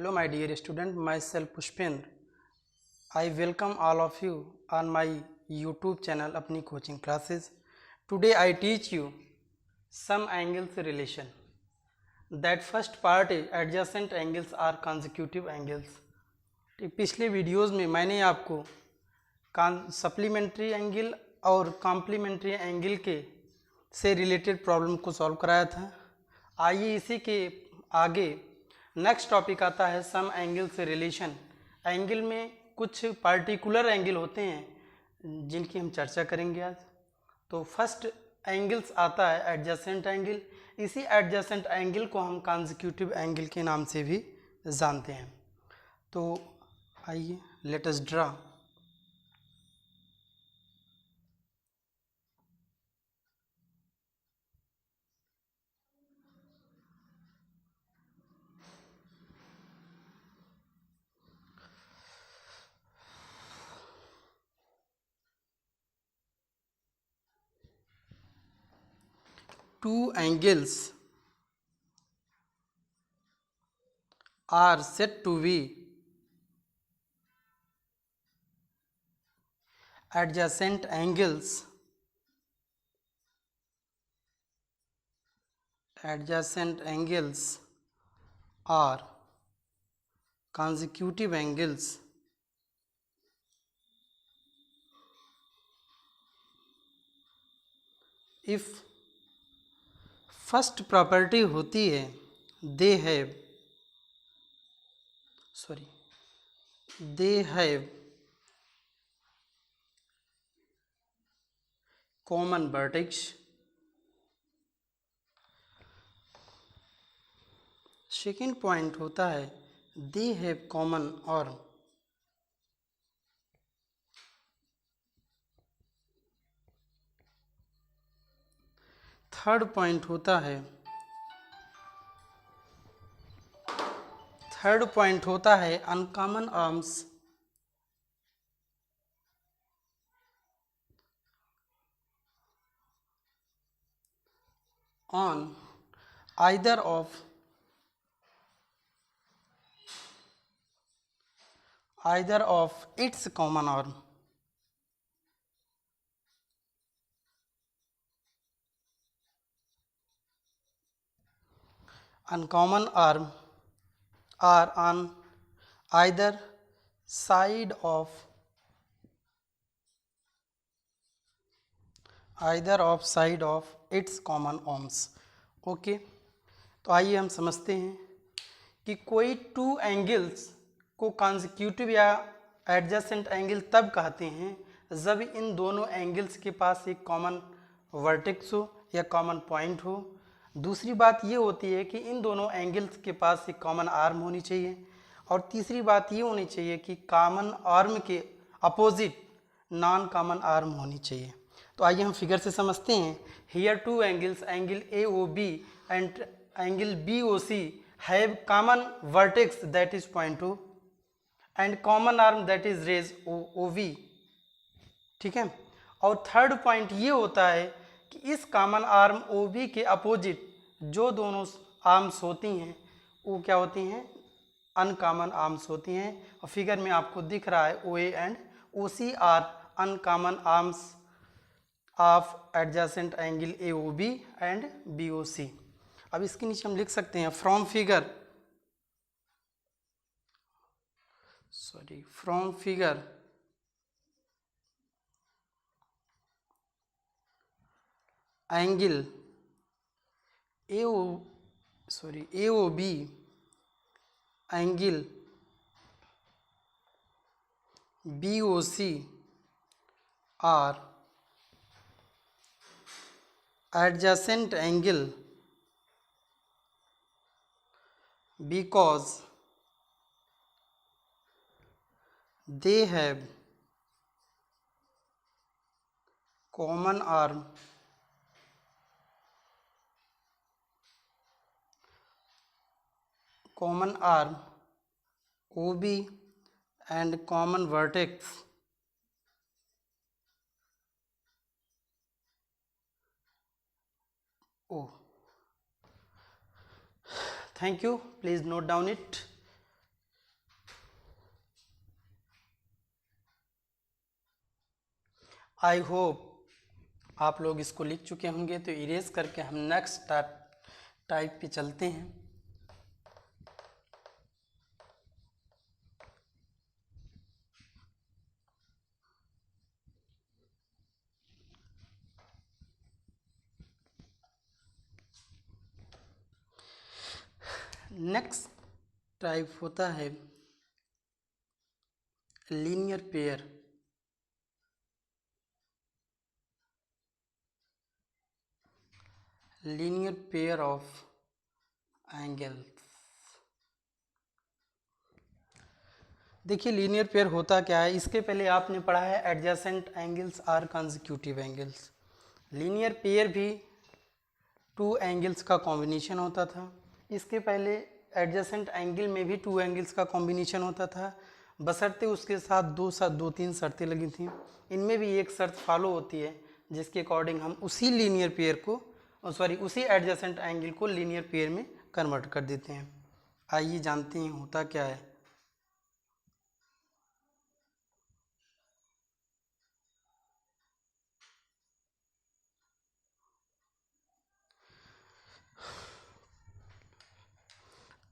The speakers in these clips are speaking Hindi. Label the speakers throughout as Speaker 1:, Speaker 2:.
Speaker 1: Hello my dear student, myself Pushpendra. I welcome all of you on my YouTube channel अपनी coaching classes. Today I teach you some angles relation. That first part is adjacent angles are consecutive angles. पिछले वीडियोज़ में मैंने आपको सप्लीमेंट्री एंगल और कॉम्प्लीमेंट्री एंगल के से रिलेटेड प्रॉब्लम को सॉल्व कराया था। आइए इसी के आगे नेक्स्ट टॉपिक आता है सम एंगल से रिलेशन। एंगल में कुछ पार्टिकुलर एंगल होते हैं जिनकी हम चर्चा करेंगे आज। तो फर्स्ट एंगल्स आता है एडजेसेंट एंगल। इसी एडजेसेंट एंगल को हम कॉन्जिक्यूटिव एंगल के नाम से भी जानते हैं। तो आइए let us draw two angles are said to be adjacent angles are consecutive angles if first property होती है they have common vertex. Second point होता है they have common arm. Third point होता है uncommon arms on either of its common arm. Uncommon arm are on either side of its common arms. Okay, तो आइए हम समझते हैं कि कोई टू एंगल्स को कॉन्जिक्यूटिव या एडजेसेंट एंगल तब कहते हैं जब इन दोनों एंगल्स के पास एक कॉमन वर्टेक्स हो या कॉमन पॉइंट हो। दूसरी बात ये होती है कि इन दोनों एंगल्स के पास एक कॉमन आर्म होनी चाहिए, और तीसरी बात ये होनी चाहिए कि कॉमन आर्म के अपोजिट नॉन कॉमन आर्म होनी चाहिए। तो आइए हम फिगर से समझते हैं। Here two angles, angle A O B and angle B O C have common vertex that is point two and common arm that is rays O V. ठीक है, और थर्ड पॉइंट ये होता है कि इस कॉमन आर्म ओ बी के अपोजिट जो दोनों आर्म्स होती हैं वो क्या होती हैं, अनकॉमन आर्म्स होती हैं। और फिगर में आपको दिख रहा है O A and O C are uncommon arms of adjacent angle A O B and B O C. अब इसके नीचे हम लिख सकते हैं from figure angle A O B angle B O C are adjacent angle because they have common arm OB and common vertex O. Thank you. Please note down it. I hope आप लोग इसको लिख चुके होंगे। तो इरेज करके हम नेक्स्ट टाइप पे चलते हैं। नेक्स्ट टाइप होता है linear pair. Linear pair of angles. देखिए लीनियर पेयर होता क्या है, इसके पहले आपने पढ़ा है adjacent angles are consecutive angles. Linear pair भी टू एंगल्स का कॉम्बिनेशन होता था। इसके पहले एडजेसेंट एंगल में भी टू एंगल्स का कॉम्बिनेशन होता था, बशर्ते उसके साथ दो तीन शर्तें लगी थी। इनमें भी एक शर्त फॉलो होती है जिसके अकॉर्डिंग हम उसी लीनियर पेयर को उसी एडजेसेंट एंगल को लीनियर पेयर में कन्वर्ट कर देते हैं। आइए जानते हैं होता क्या है।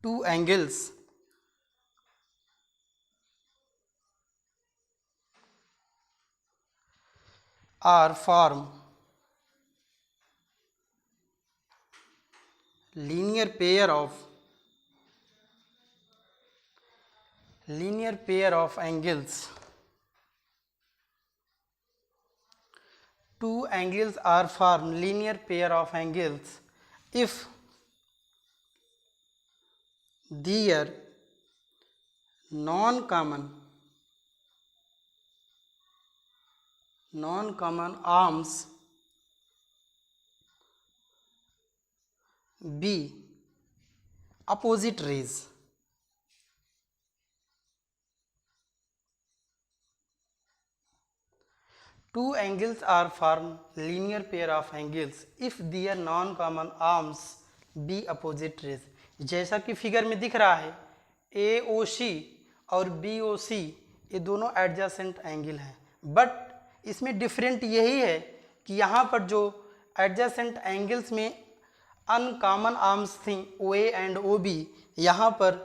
Speaker 1: Two angles are form linear pair of angles. Two angles are formed linear pair of angles if their non-common arms be opposite rays. Two angles are formed linear pair of angles if their non-common arms be opposite rays. जैसा कि फिगर में दिख रहा है AOC और BOC ये दोनों एडजेसेंट एंगल हैं, बट इसमें डिफरेंट यही है कि यहाँ पर जो एडजेसेंट एंगल्स में अनकॉमन आर्म्स थी OA एंड OB, यहाँ पर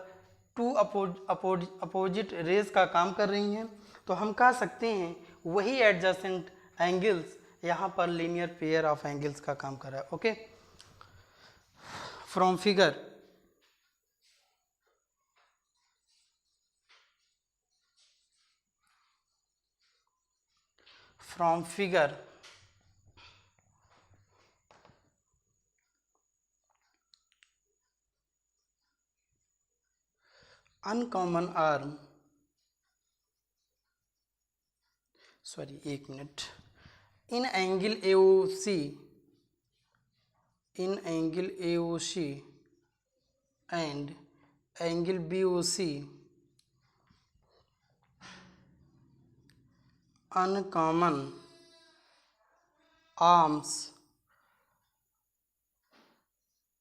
Speaker 1: टू अपोजिट रेज का काम कर रही हैं। तो हम कह सकते हैं वही एडजेसेंट एंगल्स यहाँ पर लीनियर पेयर ऑफ एंगल्स का काम कर रहा है। Okay, from figure uncommon arm, एक मिनट, in angle AOC and angle BOC uncommon arms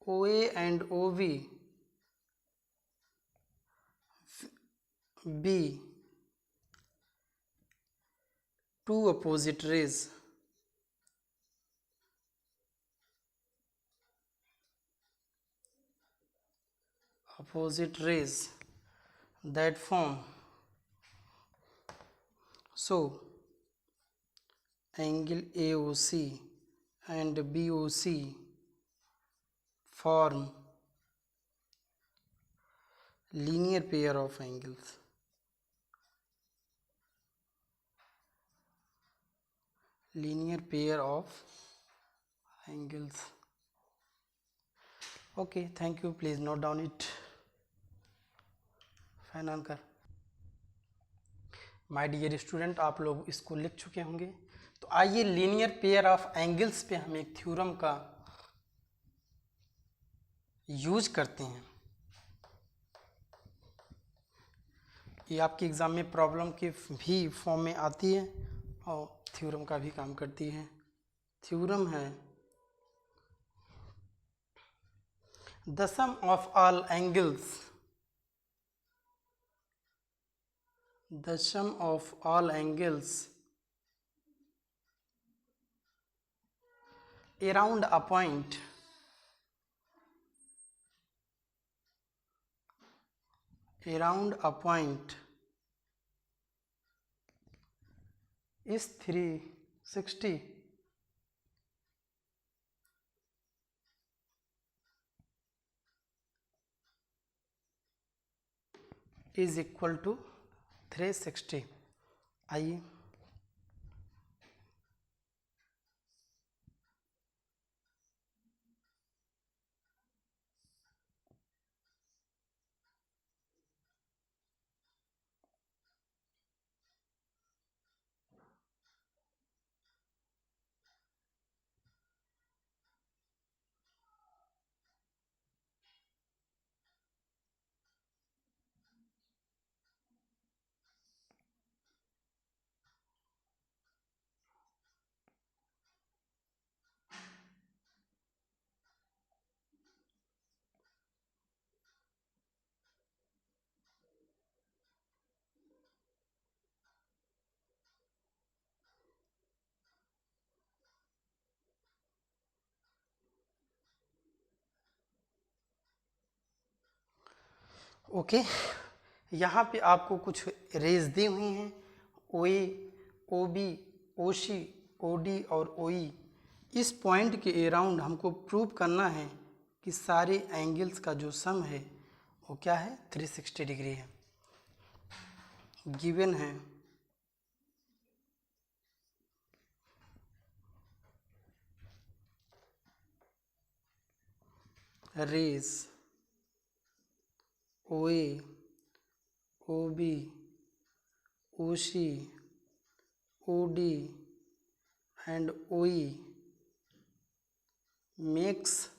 Speaker 1: OA and OB be two opposite rays that form, so angle AOC and BOC form linear pair of angles. Linear pair of angles. Okay, thank you. Please note down it. Fan on कर। माय डियर स्टूडेंट, आप लोग इसको लिख चुके होंगे। तो आइए लीनियर पेयर ऑफ एंगल्स पे हम एक थ्योरम का यूज करते हैं। ये आपके एग्ज़ाम में प्रॉब्लम के भी फॉर्म में आती है और थ्योरम का भी काम करती है। थ्योरम है the sum of all angles, the sum of all angles around a point is 360 is equal to 360। आइए ओके यहाँ पे आपको कुछ रेज दी हुई हैं, ओ A, O B, O C, O D और ओ ई। इस पॉइंट के अराउंड हमको प्रूव करना है कि सारे एंगल्स का जो सम है वो क्या है, 360 डिग्री है। गिवन है rays O A, O B, O C, O D and OE makes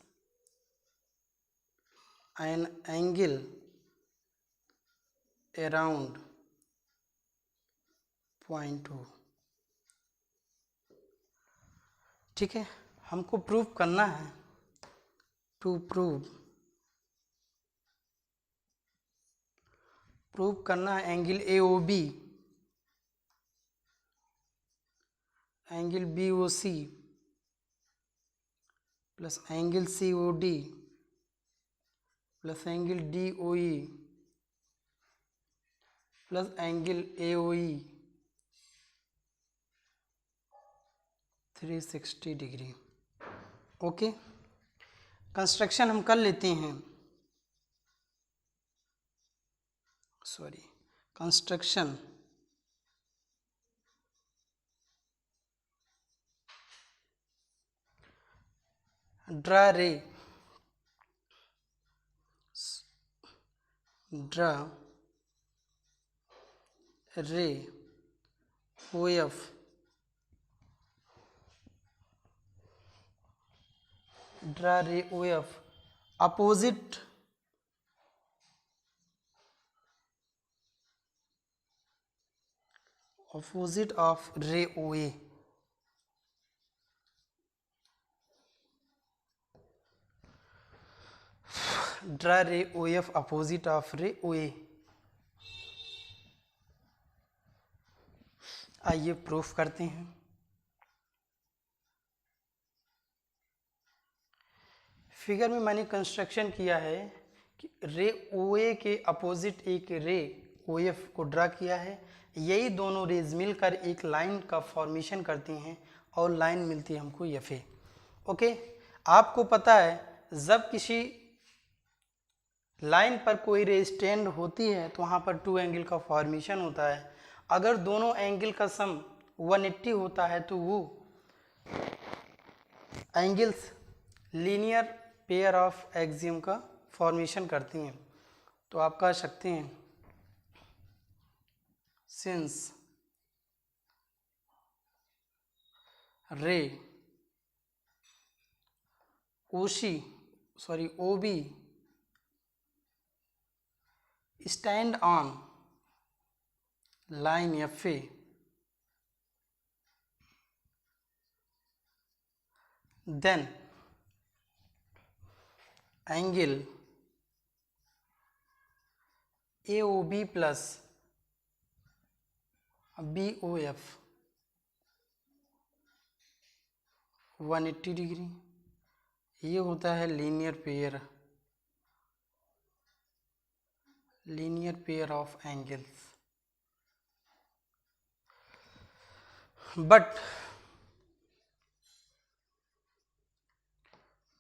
Speaker 1: an angle around point O। ठीक है, हमको प्रूव करना है, टू प्रूव करना है angle AOB, angle BOC plus angle COD plus angle DOE plus angle AOE 360 degree. Okay, construction हम कर लेते हैं, कंस्ट्रक्शन ड्रा रे OF ड्रा रे OF opposite of ray OA। Draw रे OF अपोजिट ऑफ रे OA। आइए प्रूफ करते हैं। फिगर में मैंने कंस्ट्रक्शन किया है कि रे OA के अपोजिट एक रे OF को ड्रा किया है। यही दोनों रेज मिलकर एक लाइन का फॉर्मेशन करती हैं और लाइन मिलती है हमको FA। ओके, आपको पता है जब किसी लाइन पर कोई रे स्टैंड होती है तो वहाँ पर टू एंगल का फॉर्मेशन होता है। अगर दोनों एंगल का सम 180 होता है तो वो angles linear pair of axiom का फॉर्मेशन करती हैं। तो आप कह सकते हैं सिंस रे OB stand on line FA, then angle AOB plus BOF 180 degree. ये होता है linear pair of angles. But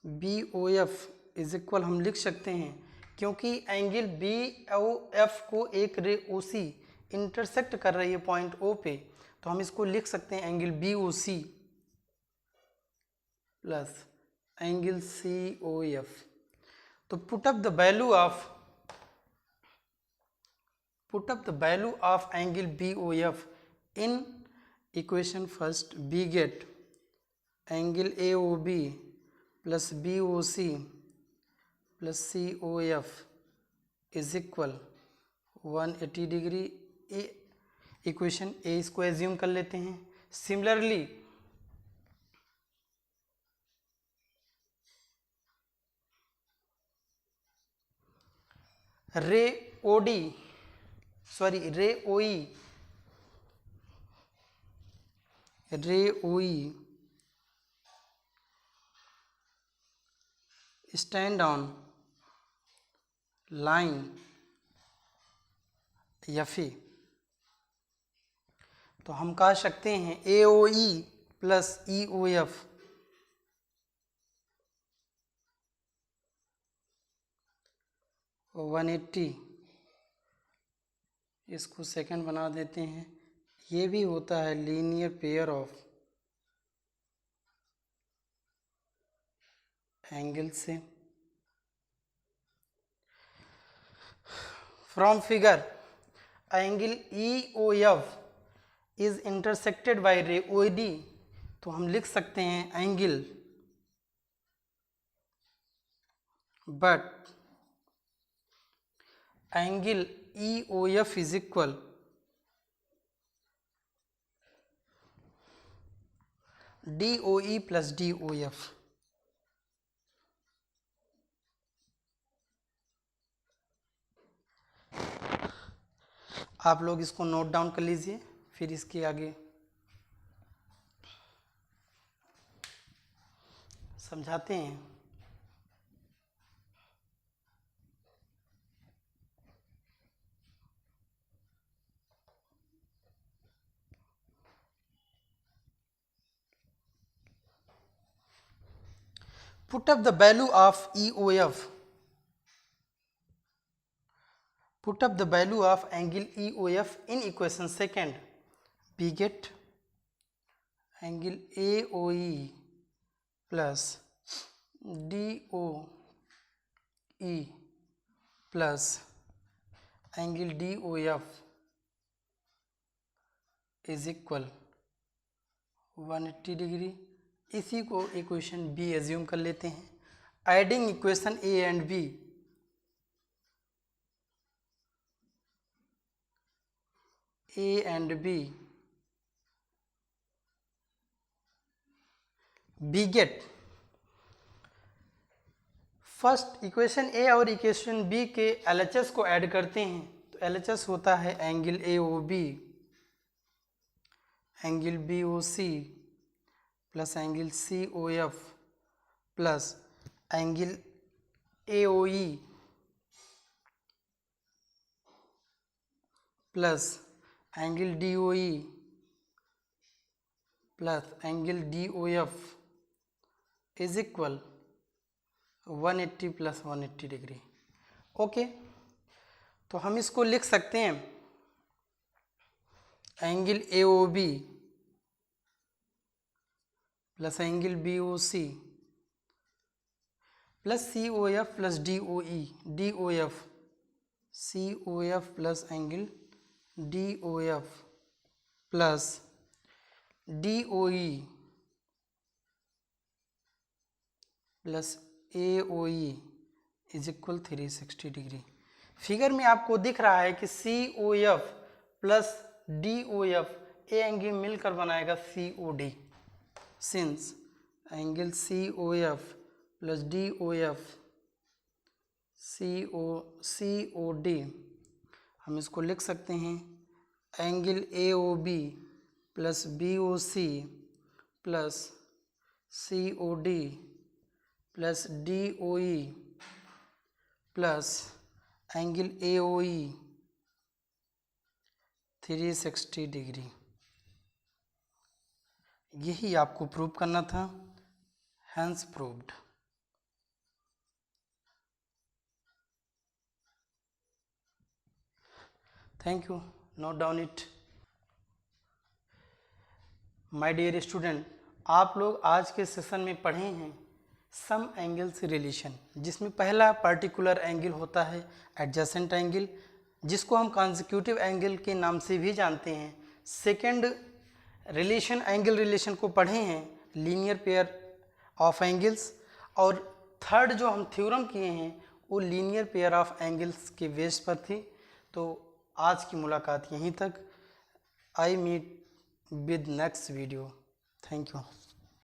Speaker 1: BOF is equal हम लिख सकते हैं, क्योंकि एंगल BOF को एक रे OC इंटरसेक्ट कर रही है पॉइंट O पे, तो हम इसको लिख सकते हैं angle BOC plus angle COF। तो put up the value of angle BOF in equation first. We get angle AOB plus BOC plus COF is equal 180 degree. Equation A इसको एज्यूम कर लेते हैं। Similarly ray OE stand on line FA, तो हम कह सकते हैं AOE प्लस EOF और 180, इसको सेकंड बना देते हैं। ये भी होता है लीनियर पेयर ऑफ एंगल से। From figure angle EOF is intersected by रे OD, तो हम लिख सकते हैं angle EOF is equal DOE plus DOF। आप लोग इसको नोट डाउन कर लीजिए, फिर इसके आगे समझाते हैं। Put up the value of EOF. Put up the value of angle EOF in equation second. We get angle AOE plus DOE plus angle DOF is equal 180 degree. इसी को इक्वेशन बी एज्यूम कर लेते हैं। Adding equation A and B, we get first equation A और इक्वेशन बी के LHS को ऐड करते हैं, तो LHS होता है angle AOB angle BOC plus angle COF plus angle AOE plus angle DOE plus angle DOF is equal 180 plus 180 degree. Okay, तो हम इसको लिख सकते हैं angle AOB plus angle BOC plus COF plus DOF COF plus angle DOF plus DOE plus AOE is equal 360 degree. Figure में आपको दिख रहा है कि COF प्लस DOF ए एंगल मिलकर बनाएगा COD। Since angle COF plus DOF COD, हम इसको लिख सकते हैं angle AOB plus BOC plus COD plus DOE plus angle AOE 360 degree, यही आपको प्रूव करना था। Hence proved. Thank you, note down it. My dear student, आप लोग आज के सेशन में पढ़े हैं सम एंगल्स रिलेशन, जिसमें पहला पर्टिकुलर एंगल होता है एडजेसेंट एंगल, जिसको हम कॉन्जिक्यूटिव एंगल के नाम से भी जानते हैं। सेकंड रिलेशन, एंगल रिलेशन को पढ़े हैं लीनियर पेयर ऑफ एंगल्स, और थर्ड जो हम थ्योरम किए हैं वो लीनियर पेयर ऑफ एंगल्स के बेस पर थी। तो आज की मुलाकात यहीं तक। I meet with next video. Thank you.